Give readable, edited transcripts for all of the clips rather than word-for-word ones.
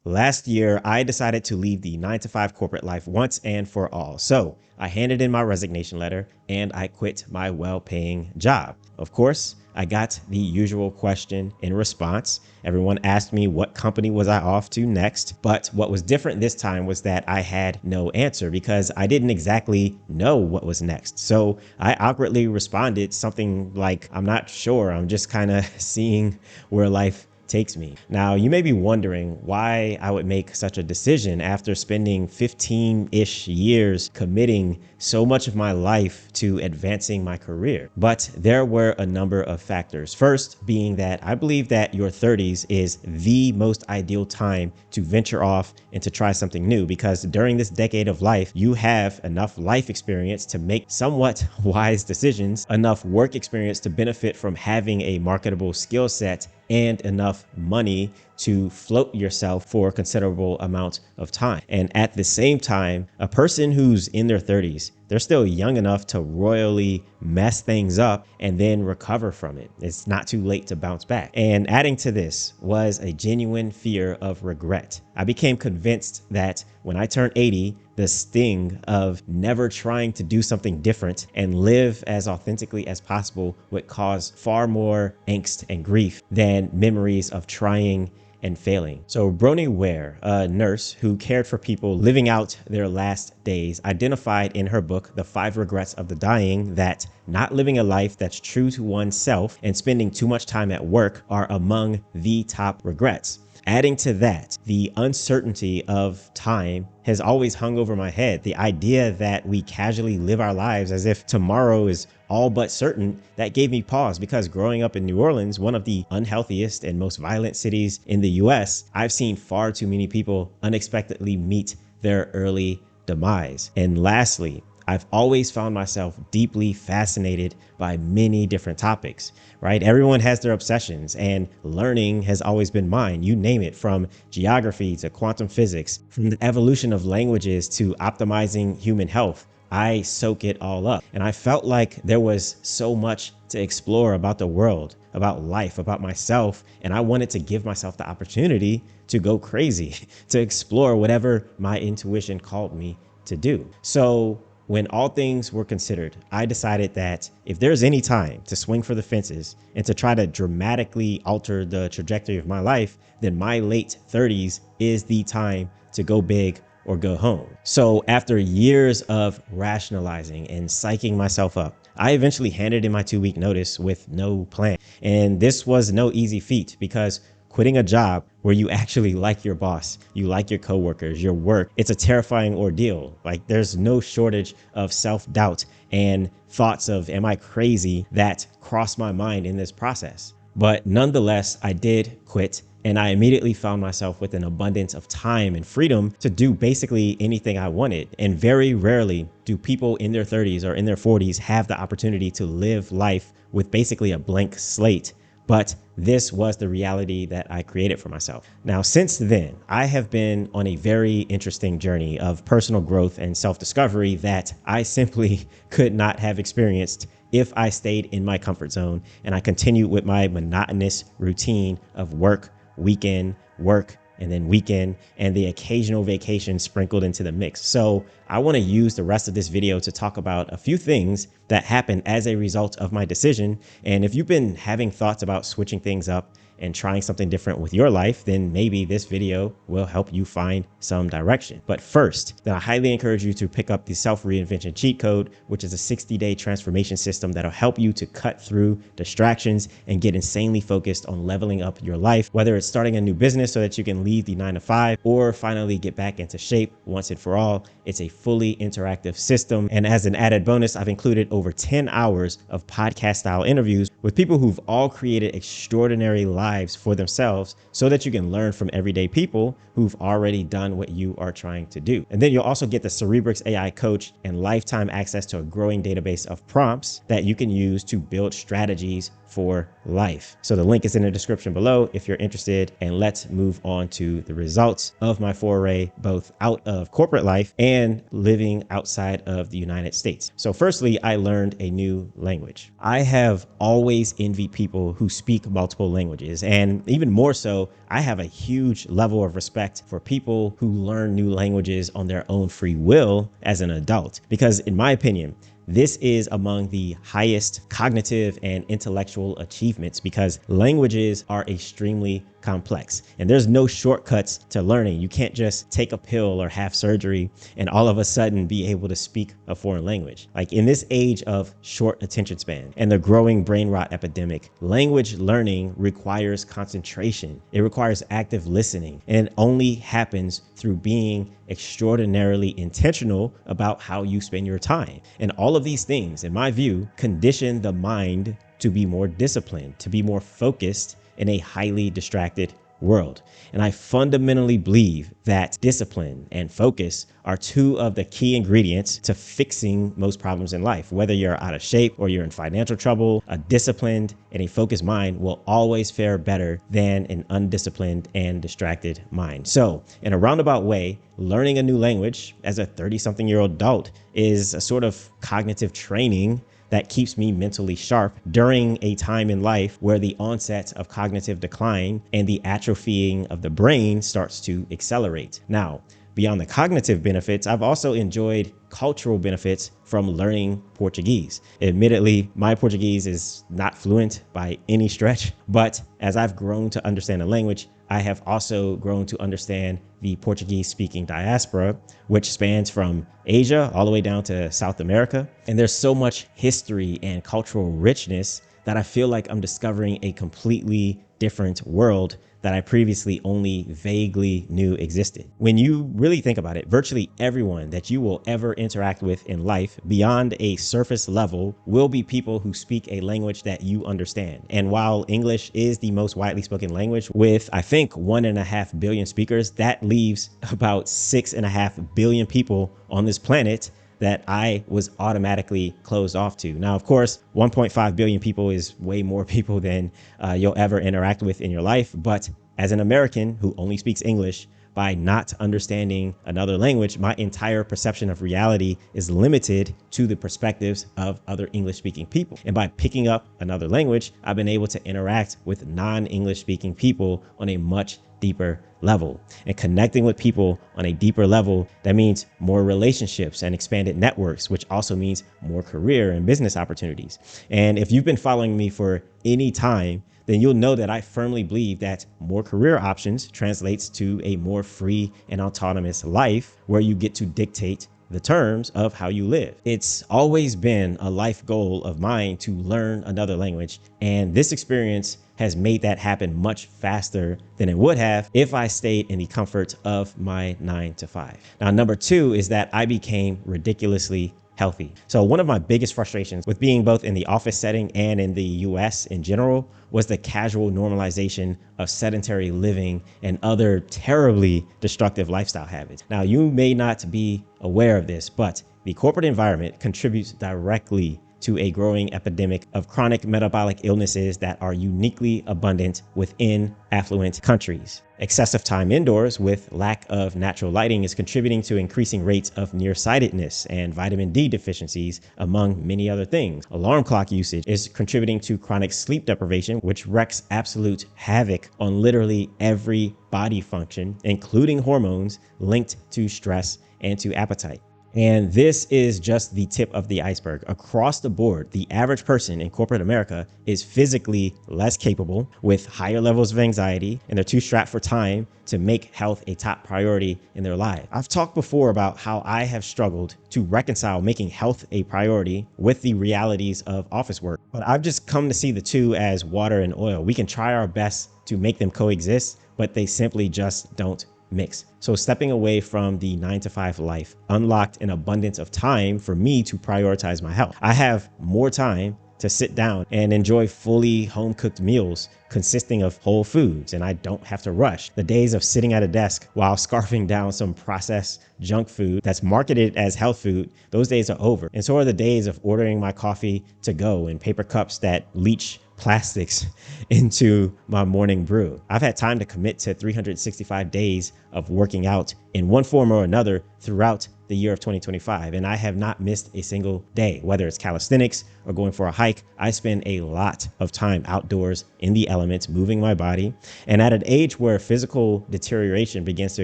Last year, I decided to leave the 9 to 5 corporate life once and for all. So I handed in my resignation letter and I quit my well-paying job. Of course, I got the usual question in response. Everyone asked me what company was I off to next, but what was different this time was that I had no answer because I didn't exactly know what was next. So I awkwardly responded something like, I'm not sure. I'm just kind of seeing where life takes me. Now, you may be wondering why I would make such a decision after spending 15-ish years committing so much of my life to advancing my career. But there were a number of factors. First being that I believe that your 30s is the most ideal time to venture off and to try something new, because during this decade of life, you have enough life experience to make somewhat wise decisions, enough work experience to benefit from having a marketable skill set, and enough money to float yourself for a considerable amount of time. And at the same time, a person who's in their 30s, they're still young enough to royally mess things up and then recover from it. It's not too late to bounce back. And adding to this was a genuine fear of regret. I became convinced that when I turned 80, the sting of never trying to do something different and live as authentically as possible would cause far more angst and grief than memories of trying and failing. So Brony Ware, a nurse who cared for people living out their last days, identified in her book, The 5 Regrets of the Dying, that not living a life that's true to oneself and spending too much time at work are among the top regrets. Adding to that, the uncertainty of time has always hung over my head. The idea that we casually live our lives as if tomorrow is all but certain, that gave me pause, because growing up in New Orleans, one of the unhealthiest and most violent cities in the US, I've seen far too many people unexpectedly meet their early demise. And lastly, I've always found myself deeply fascinated by many different topics, right? Everyone has their obsessions, and learning has always been mine. You name it, from geography to quantum physics, from the evolution of languages to optimizing human health. I soak it all up. And I felt like there was so much to explore about the world, about life, about myself. And I wanted to give myself the opportunity to go crazy, to explore whatever my intuition called me to do. So when all things were considered, I decided that if there's any time to swing for the fences and to try to dramatically alter the trajectory of my life, then my late 30s is the time to go big or go home. So after years of rationalizing and psyching myself up, I eventually handed in my 2-week notice with no plan. And this was no easy feat, because quitting a job where you actually like your boss, you like your coworkers, your work, it's a terrifying ordeal. Like, there's no shortage of self-doubt and thoughts of, am I crazy, that crossed my mind in this process. But nonetheless, I did quit, and I immediately found myself with an abundance of time and freedom to do basically anything I wanted. And very rarely do people in their 30s or in their 40s have the opportunity to live life with basically a blank slate. But this was the reality that I created for myself. Now, since then, I have been on a very interesting journey of personal growth and self-discovery that I simply could not have experienced if I stayed in my comfort zone and I continued with my monotonous routine of work, weekend, work, and then weekend, and the occasional vacation sprinkled into the mix. So I want to use the rest of this video to talk about a few things that happened as a result of my decision. And if you've been having thoughts about switching things up and trying something different with your life, then maybe this video will help you find some direction. But first, then I highly encourage you to pick up the Self-Reinvention Cheat Code, which is a 60-day transformation system that'll help you to cut through distractions and get insanely focused on leveling up your life, whether it's starting a new business so that you can leave the 9 to 5 or finally get back into shape once and for all. It's a fully interactive system. And as an added bonus, I've included over 10 hours of podcast style interviews with people who've all created extraordinary lives for themselves, so that you can learn from everyday people who've already done what you are trying to do. And then you'll also get the Cerebrix AI coach and lifetime access to a growing database of prompts that you can use to build strategies for life. So the link is in the description below if you're interested. And let's move on to the results of my foray both out of corporate life and living outside of the United States. So firstly, I learned a new language. I have always envied people who speak multiple languages. languages. And even more so, I have a huge level of respect for people who learn new languages on their own free will as an adult, because in my opinion, this is among the highest cognitive and intellectual achievements, because languages are extremely complex and there's no shortcuts to learning. You can't just take a pill or have surgery and all of a sudden be able to speak a foreign language. Like, in this age of short attention span and the growing brain rot epidemic, language learning requires concentration. It requires active listening, and it only happens through being extraordinarily intentional about how you spend your time. And all of these things, in my view, condition the mind to be more disciplined, to be more focused in a highly distracted world. And I fundamentally believe that discipline and focus are two of the key ingredients to fixing most problems in life. Whether you're out of shape or you're in financial trouble, a disciplined and a focused mind will always fare better than an undisciplined and distracted mind. So, in a roundabout way, learning a new language as a 30-something-year-old adult is a sort of cognitive training that keeps me mentally sharp during a time in life where the onset of cognitive decline and the atrophying of the brain starts to accelerate. Now, beyond the cognitive benefits, I've also enjoyed cultural benefits from learning Portuguese. Admittedly, my Portuguese is not fluent by any stretch, but as I've grown to understand the language, I have also grown to understand the Portuguese-speaking diaspora, which spans from Asia all the way down to South America. And there's so much history and cultural richness that I feel like I'm discovering a completely different world that I previously only vaguely knew existed. When you really think about it, virtually everyone that you will ever interact with in life beyond a surface level will be people who speak a language that you understand. And while English is the most widely spoken language with, I think, 1.5 billion speakers, that leaves about 6.5 billion people on this planet that I was automatically closed off to. Now, of course, 1.5 billion people is way more people than you'll ever interact with in your life. But as an American who only speaks English, by not understanding another language, my entire perception of reality is limited to the perspectives of other English speaking people. And by picking up another language, I've been able to interact with non-English speaking people on a much deeper level. And connecting with people on a deeper level, that means more relationships and expanded networks, which also means more career and business opportunities. And if you've been following me for any time, then you'll know that I firmly believe that more career options translates to a more free and autonomous life where you get to dictate the terms of how you live. It's always been a life goal of mine to learn another language, and this experience has made that happen much faster than it would have if I stayed in the comfort of my 9 to 5. Now, number two is that I became ridiculously healthy. So one of my biggest frustrations with being both in the office setting and in the US in general was the casual normalization of sedentary living and other terribly destructive lifestyle habits. Now, you may not be aware of this, but the corporate environment contributes directly to a growing epidemic of chronic metabolic illnesses that are uniquely abundant within affluent countries. Excessive time indoors with lack of natural lighting is contributing to increasing rates of nearsightedness and vitamin D deficiencies, among many other things. Alarm clock usage is contributing to chronic sleep deprivation, which wreaks absolute havoc on literally every body function, including hormones linked to stress and to appetite. And this is just the tip of the iceberg. Across the board, the average person in corporate America is physically less capable, with higher levels of anxiety, and they're too strapped for time to make health a top priority in their life. I've talked before about how I have struggled to reconcile making health a priority with the realities of office work. But I've just come to see the two as water and oil. We can try our best to make them coexist, but they simply just don't mix. So stepping away from the 9 to 5 life unlocked an abundance of time for me to prioritize my health. I have more time to sit down and enjoy fully home cooked meals consisting of whole foods, and I don't have to rush. The days of sitting at a desk while scarfing down some processed junk food that's marketed as health food, those days are over. And so are the days of ordering my coffee to go in paper cups that leach plastics into my morning brew. I've had time to commit to 365 days of working out in one form or another throughout the the year of 2025, and I have not missed a single day, whether it's calisthenics or going for a hike. I spend a lot of time outdoors in the elements, moving my body. And at an age where physical deterioration begins to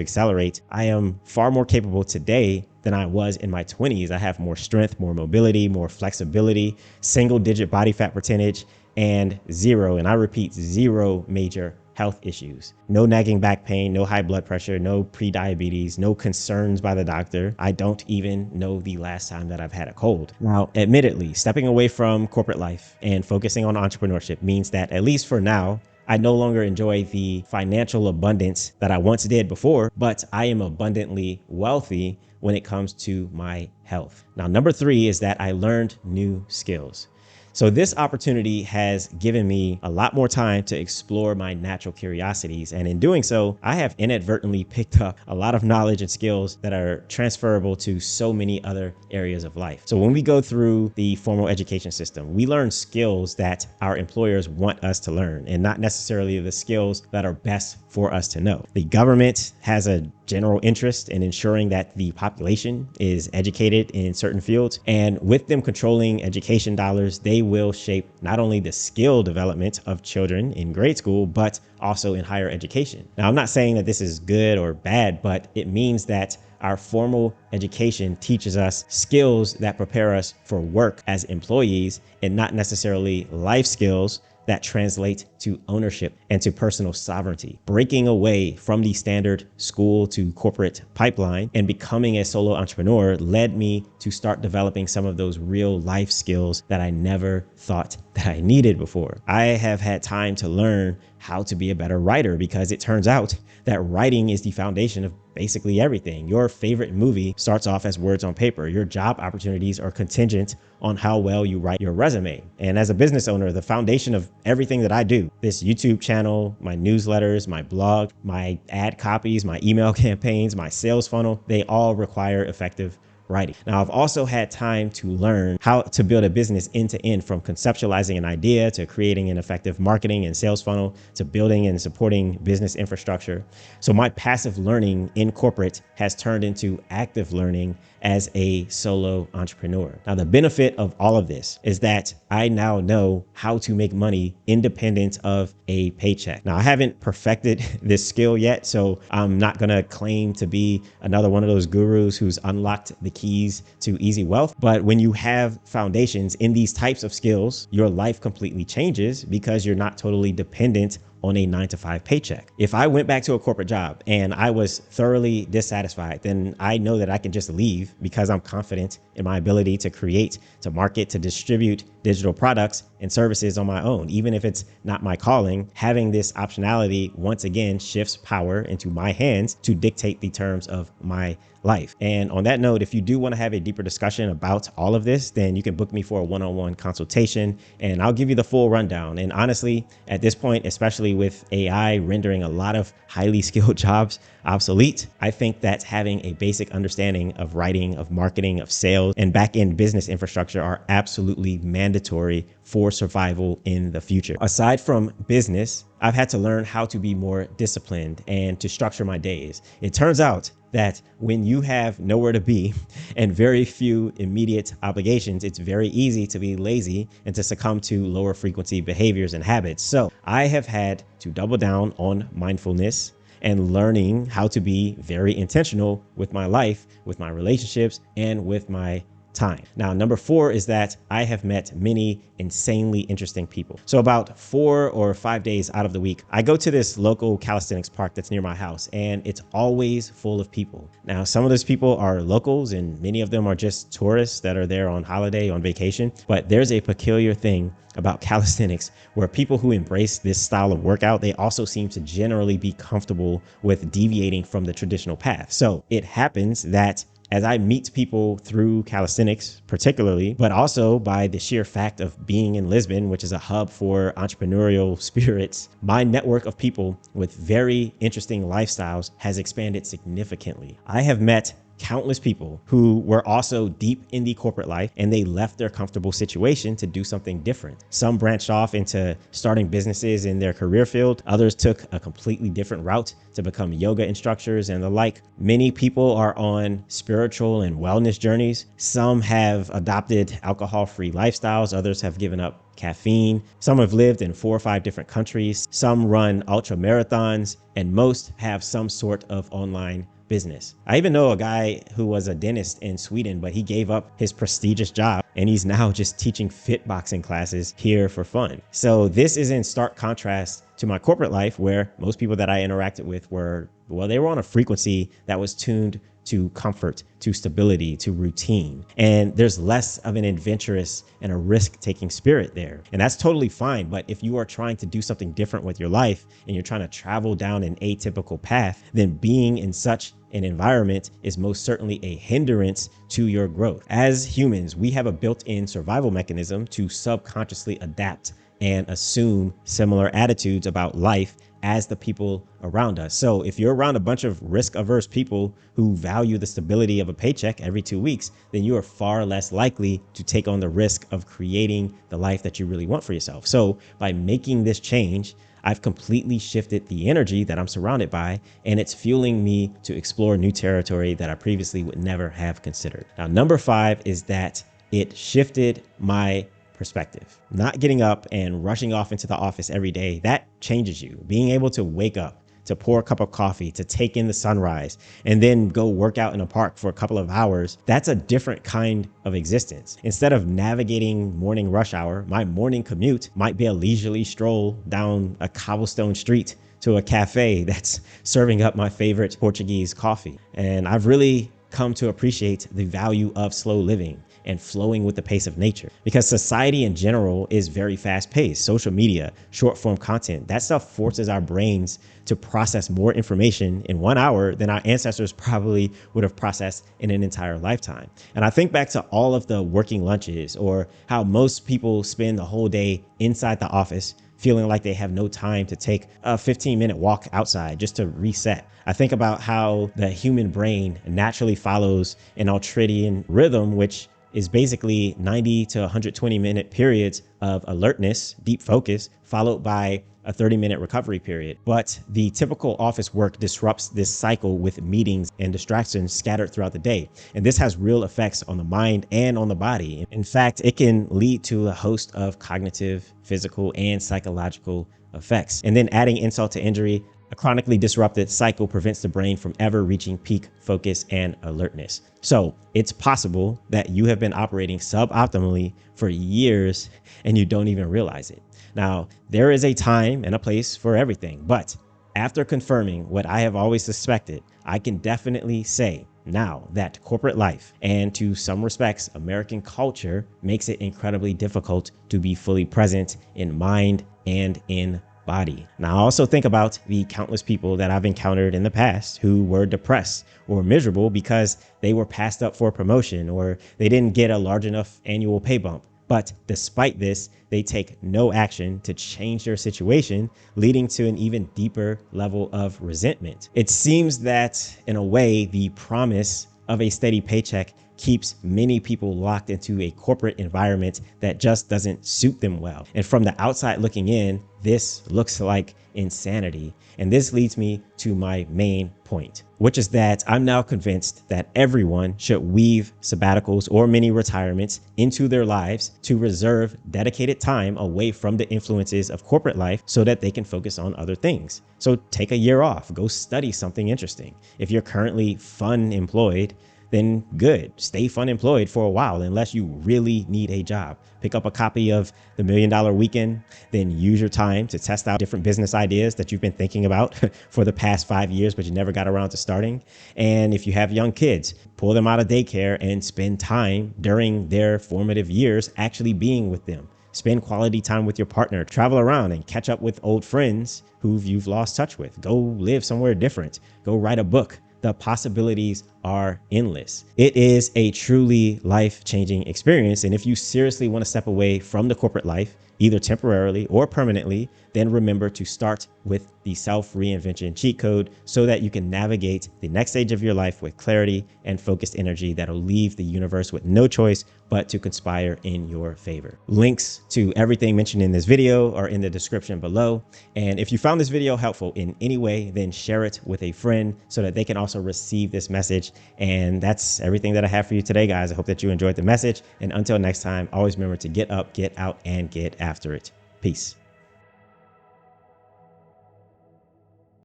accelerate, I am far more capable today than I was in my 20s. I have more strength, more mobility, more flexibility, single digit body fat percentage, and zero, and I repeat, zero major health issues. No nagging back pain, no high blood pressure, no pre-diabetes, no concerns by the doctor. I don't even know the last time that I've had a cold. Now, admittedly, stepping away from corporate life and focusing on entrepreneurship means that, at least for now, I no longer enjoy the financial abundance that I once did before, but I am abundantly wealthy when it comes to my health. Now, number 3 is that I learned new skills. So this opportunity has given me a lot more time to explore my natural curiosities. And in doing so, I have inadvertently picked up a lot of knowledge and skills that are transferable to so many other areas of life. So when we go through the formal education system, we learn skills that our employers want us to learn, and not necessarily the skills that are best for us to know. The government has a general interest in ensuring that the population is educated in certain fields. And with them controlling education dollars, they will shape not only the skill development of children in grade school, but also in higher education. Now, I'm not saying that this is good or bad, but it means that our formal education teaches us skills that prepare us for work as employees, and not necessarily life skills that translate to ownership and to personal sovereignty. Breaking away from the standard school to corporate pipeline and becoming a solo entrepreneur led me to start developing some of those real life skills that I never thought that I needed before. I have had time to learn how to be a better writer, because it turns out that writing is the foundation of basically everything. Your favorite movie starts off as words on paper. Your job opportunities are contingent on how well you write your resume. And as a business owner, the foundation of everything that I do, this YouTube channel, my newsletters, my blog, my ad copies, my email campaigns, my sales funnel, they all require effective writing. Now, I've also had time to learn how to build a business end to end, from conceptualizing an idea to creating an effective marketing and sales funnel to building and supporting business infrastructure. So my passive learning in corporate has turned into active learning as a solo entrepreneur. Now, the benefit of all of this is that I now know how to make money independent of a paycheck. Now, I haven't perfected this skill yet, so I'm not going to claim to be another one of those gurus who's unlocked the keys to easy wealth. But when you have foundations in these types of skills, your life completely changes, because you're not totally dependent on a 9-to-5 paycheck. If I went back to a corporate job and I was thoroughly dissatisfied, then I know that I can just leave, because I'm confident in my ability to create, to market, to distribute digital products and services on my own. Even if it's not my calling, having this optionality once again shifts power into my hands to dictate the terms of my life. And on that note, if you do want to have a deeper discussion about all of this, then you can book me for a one-on-one consultation, and I'll give you the full rundown. And honestly, at this point, especially with AI rendering a lot of highly skilled jobs obsolete, I think that having a basic understanding of writing, of marketing, of sales, and back-end business infrastructure are absolutely mandatory for survival in the future. Aside from business, I've had to learn how to be more disciplined and to structure my days. It turns out that when you have nowhere to be and very few immediate obligations, it's very easy to be lazy and to succumb to lower frequency behaviors and habits. So I have had to double down on mindfulness and learning how to be very intentional with my life, with my relationships, and with my time. Now, number 4 is that I have met many insanely interesting people. So about 4 or 5 days out of the week, I go to this local calisthenics park that's near my house, and it's always full of people. Now, some of those people are locals, and many of them are just tourists that are there on holiday, on vacation. But there's a peculiar thing about calisthenics where people who embrace this style of workout, they also seem to generally be comfortable with deviating from the traditional path. So it happens that as I meet people through calisthenics particularly, but also by the sheer fact of being in Lisbon, which is a hub for entrepreneurial spirits, my network of people with very interesting lifestyles has expanded significantly. I have met countless people who were also deep in the corporate life and they left their comfortable situation to do something different. Some branched off into starting businesses in their career field. Others took a completely different route to become yoga instructors and the like. Many people are on spiritual and wellness journeys. Some have adopted alcohol-free lifestyles. Others have given up caffeine. Some have lived in 4 or 5 different countries. Some run ultra marathons, and most have some sort of online business. I even know a guy who was a dentist in Sweden, but he gave up his prestigious job and he's now just teaching fit boxing classes here for fun. So this is in stark contrast to my corporate life, where most people that I interacted with were, well, they were on a frequency that was tuned to comfort, to stability, to routine. And there's less of an adventurous and a risk-taking spirit there. And that's totally fine. But if you are trying to do something different with your life and you're trying to travel down an atypical path, then being in such an environment is most certainly a hindrance to your growth. As humans, we have a built-in survival mechanism to subconsciously adapt and assume similar attitudes about life as the people around us. So if you're around a bunch of risk-averse people who value the stability of a paycheck every 2 weeks, then you are far less likely to take on the risk of creating the life that you really want for yourself. So by making this change, I've completely shifted the energy that I'm surrounded by, and it's fueling me to explore new territory that I previously would never have considered. Now, number 5 is that it shifted my perspective. Not getting up and rushing off into the office every day, that changes you. Being able to wake up, to pour a cup of coffee, to take in the sunrise, and then go work out in a park for a couple of hours, that's a different kind of existence. Instead of navigating morning rush hour, my morning commute might be a leisurely stroll down a cobblestone street to a cafe that's serving up my favorite Portuguese coffee. And I've really come to appreciate the value of slow living and flowing with the pace of nature, because society in general is very fast paced. Social media, short form content, that stuff forces our brains to process more information in 1 hour than our ancestors probably would have processed in an entire lifetime. And I think back to all of the working lunches, or how most people spend the whole day inside the office feeling like they have no time to take a 15-minute walk outside just to reset. I think about how the human brain naturally follows an ultradian rhythm, which is basically 90 to 120 minute periods of alertness, deep focus, followed by a 30-minute recovery period. But the typical office work disrupts this cycle with meetings and distractions scattered throughout the day. And this has real effects on the mind and on the body. In fact, it can lead to a host of cognitive, physical, and psychological effects. And then adding insult to injury, a chronically disrupted cycle prevents the brain from ever reaching peak focus and alertness. So it's possible that you have been operating suboptimally for years and you don't even realize it. Now, there is a time and a place for everything, but after confirming what I have always suspected, I can definitely say now that corporate life, and to some respects, American culture, makes it incredibly difficult to be fully present in mind and in body. Now, I also think about the countless people that I've encountered in the past who were depressed or miserable because they were passed up for a promotion or they didn't get a large enough annual pay bump. But despite this, they take no action to change their situation, leading to an even deeper level of resentment. It seems that, in a way, the promise of a steady paycheck keeps many people locked into a corporate environment that just doesn't suit them well. And from the outside looking in, this looks like insanity. And this leads me to my main point, which is that I'm now convinced that everyone should weave sabbaticals or mini retirements into their lives to reserve dedicated time away from the influences of corporate life so that they can focus on other things. So take a year off, go study something interesting. If you're currently fun employed, then good, stay fun employed for a while unless you really need a job. Pick up a copy of The $1 Million Weekend, then use your time to test out different business ideas that you've been thinking about for the past 5 years, but you never got around to starting. And if you have young kids, pull them out of daycare and spend time during their formative years actually being with them. Spend quality time with your partner, travel around and catch up with old friends who you've lost touch with. Go live somewhere different. Go write a book. The possibilities are endless. It is a truly life-changing experience. And if you seriously want to step away from the corporate life either temporarily or permanently, then remember to start with the self-reinvention cheat code so that you can navigate the next stage of your life with clarity and focused energy that'll leave the universe with no choice but to conspire in your favor. Links to everything mentioned in this video are in the description below. And if you found this video helpful in any way, then share it with a friend so that they can also receive this message. And that's everything that I have for you today, guys. I hope that you enjoyed the message. And until next time, always remember to get up, get out, and get after it. Peace.